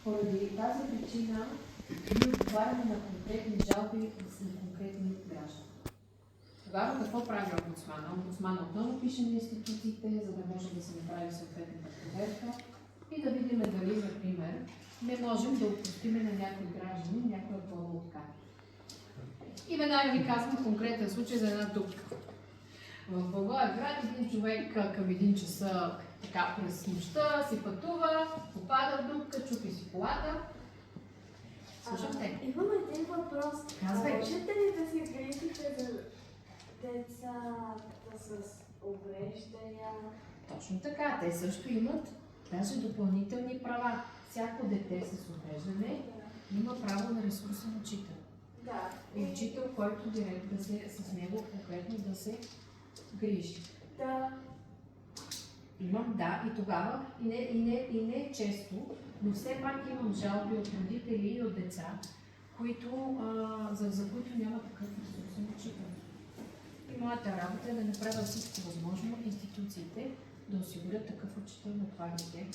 Поради тази причина ние отговаряме на конкретни жалби на конкретни граждани. Тогава какво прави омбудсмана? Омбудсмана отново пише на институциите, за да може да се направи съответната проверка и да видим дали, например, не можем да отпустим на някои граждани някоя форма откат. И веднага ви казвам конкретен случай за една дупка. В Благоевград един човек към 1 часа така през нощта си пътува, попада в дупка, чупи си колата. Слушам те. Имам един въпрос. Казвай. Можете ли да си грижите за децата с увреждания? Точно така, те също имат даже допълнителни права. Всяко дете с увреждане има право на ресурсен учител. Да. И учител, който директно да се с него конкретно да се грижи. Да. Имам, да, и тогава, и не често, но все пак имам жалби от родители и от деца, за които няма такъв ресурсен учител. И моята работа е да направя всичко възможно институциите да осигурят такъв учител на това дете.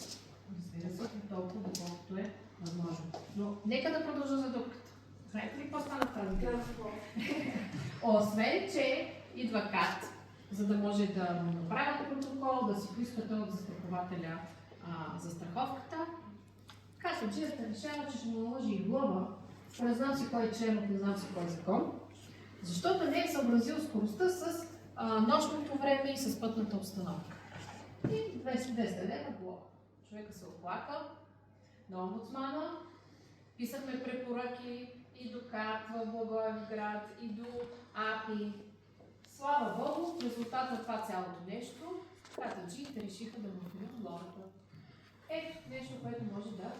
Разбира се, толкова доколкото е възможно. Но нека да продължа за дупката. Знаете ли какво стана в тази дупка? Освен, че идва КАТ, за да може да му направят протокол, да си поискат от застрахователя застраховката, касаджията решава, че ще му наложи и глоба, не знам си кой член от не знам си кой закон, защото не е съобразил скоростта с нощното време и с пътната обстановка. И 200 лева глоба. Човека се оплака на омбудсмана, писахме препоръки и до КАТ в Благоевград, и до АПИ. Слава Богу, в резултат на това цялото нещо, катаджиите решиха да му вдигнат глобата. Ето нещо, което може да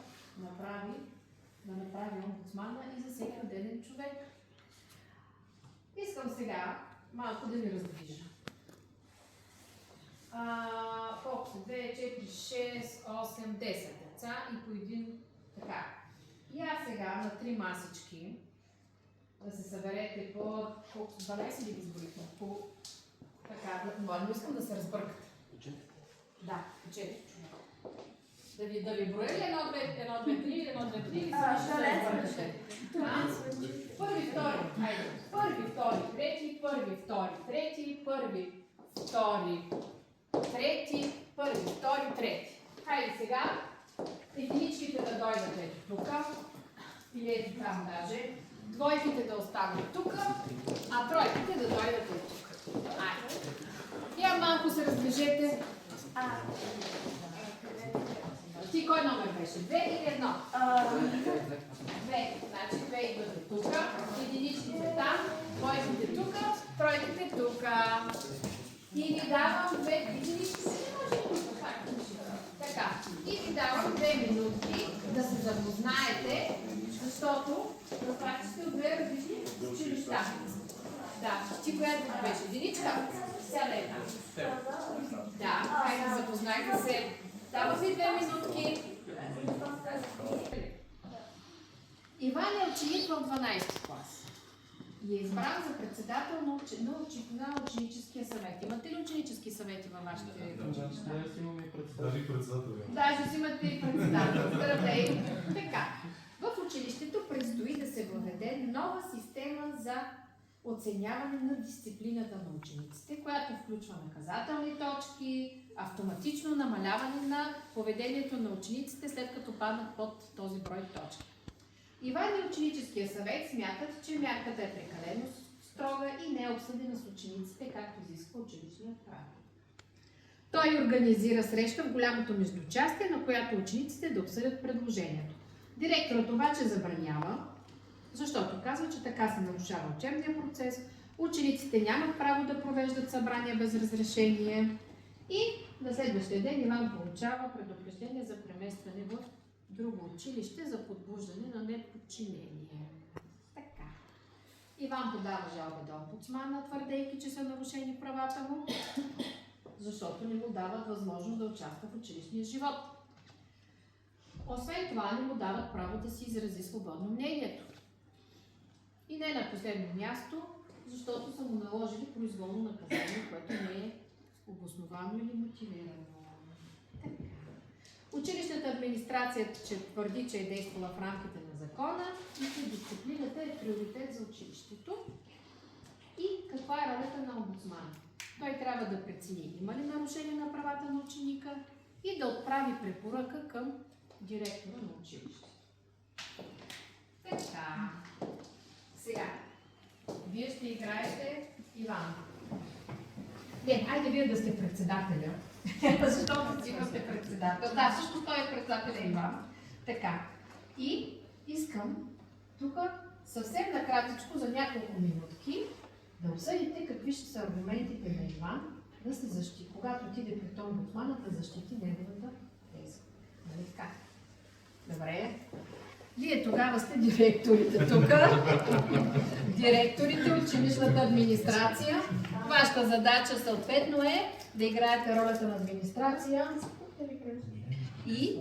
направи омбудсмана и за всеки отделен човек. Искам сега малко да ви раздвижа. Колко са? 2, 4, 6, 8, 10 деца и по един така. И аз сега на 3 масички да се съберете по колко 12 ли ги изборихме? По така, но искам да се разбъркате. Да, по 4 човека. Да ви броя ли 1, 2, 3 или 1, 2, 3 или ще се разбъркате? Първи, втори, айде. Първи, втори, трети, първи, втори, трети, първи, втори, трети, първи, втори, трети. Хайде сега, единичките да дойдат ето тук, или ето там даже, двойките да останат тук, а тройките да дойдат ето тук. Айде. Я малко се раздвижете. Ти кой номер беше? 2 или 1? 2. Значи 2 идват тук, единичките там, двойките тук, тройките тук. И ви давам 2 единички, не може тук. Така. И ви давам 2 минути да се запознаете, защото това сте от 2 различни училища. Да. Ти коя беше? Единичка? Сядай там. Да. Хайде, запознайте се. Дава ви 2 минутки. Иван е ученик в 12 клас и е избран за председател на ученическия съвет. Имате ли ученически съвети във вашите училища? Даже и председател. Даже си имате и председател. Здравей! Така, в училището предстои да се въведе нова система за оценяване на дисциплината на учениците, която включва наказателни точки, автоматично намаляване на поведението на учениците, след като паднат под този брой точки. Иван и ученическия съвет смятат, че мярката е прекалено строга и не е обсъдена с учениците, както изисква училищният правилник. Той организира среща в голямото междучастие, на която учениците да обсъдят предложението. Директорът обаче забранява, защото казва, че така се нарушава учебния процес, учениците нямат право да провеждат събрания без разрешение и на следващия ден Иван получава предупреждение за преместване в друго училище за подбуждане на неподчинение. Така. Иван подава жалба до омбудсмана, твърдейки, че са нарушени правата му, защото не му дават възможност да участва в училищния живот. Освен това, не му дават право да си изрази свободно мнението. И не на последно място, защото са му наложили произволно наказание, което не е обосновано или мотивирано. Училищната администрация твърди, че е действала в рамките на закона и че дисциплината е приоритет за училището. И каква е ролята на омбудсмана? Той трябва да прецени има ли нарушение на правата на ученика и да отправи препоръка към директора на училището. Така. Сега. Вие ще играете Иван. Не, айде вие да сте председателя. Защото сигурно сте председател. Да, също той е председателя Иван. Така. И искам тук съвсем накратичко за няколко минутки да обсъдите какви ще са аргументите на Иван да се защити, когато отиде при омбудсмана да защити неговата теза. Нали така? Добре. Вие тогава сте директорите тук. Директорите, училищната администрация. Вашата задача съответно е да играете ролята на администрация и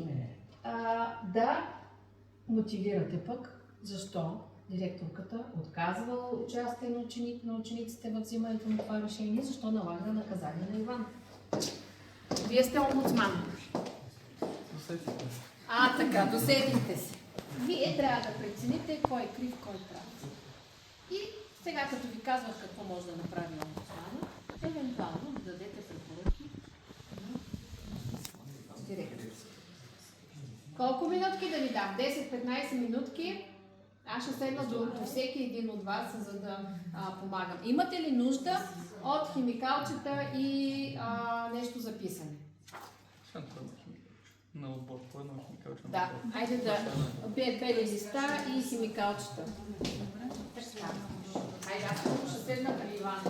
да мотивирате пък защо директорката отказва участие на учениците в взимането на това решение, защо налага наказание на Иван. Вие сте омбудсман. Така, досетите се. Вие трябва да прецените кой е крив, кой е прав. И сега, като ви казвах какво може да направи омбудсмана, евентуално да дадете препоръки на директора. Колко минутки да ви дам? 10-15 минутки. Аз ще седна до всеки един от вас, за да помагам. Имате ли нужда от химикалчета и нещо за писане? На отбор, кой е на химикалчета? Да, айде да бели листа и химикалчета. Айде, аз ще седна при Иван.